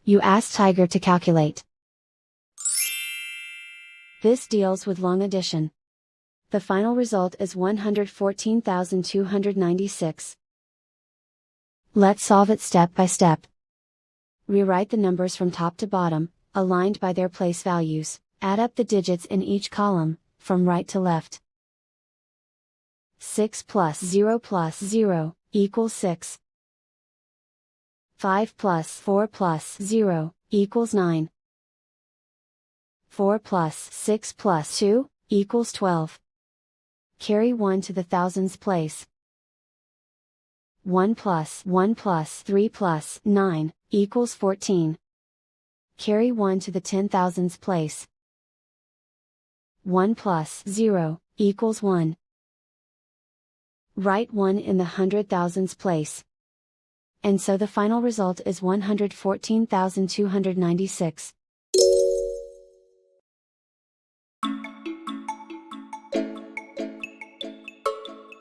You ask Tiger to calculate. This deals with long addition. The final result is 114,296. Let's solve it step by step. Rewrite the numbers from top to bottom, aligned by their place values. Add up the digits in each column, from right to left. 6 plus 0 equals 6. 5 plus 4 plus 0 equals 9. 4 plus 6 plus 2 equals 12. Carry 1 to the thousands place. 1 plus 3 plus 9 equals 14. Carry 1 to the 10,000s place. 1 plus 0 equals 1. Write 1 in the 100,000s place. And so the final result is 114,296.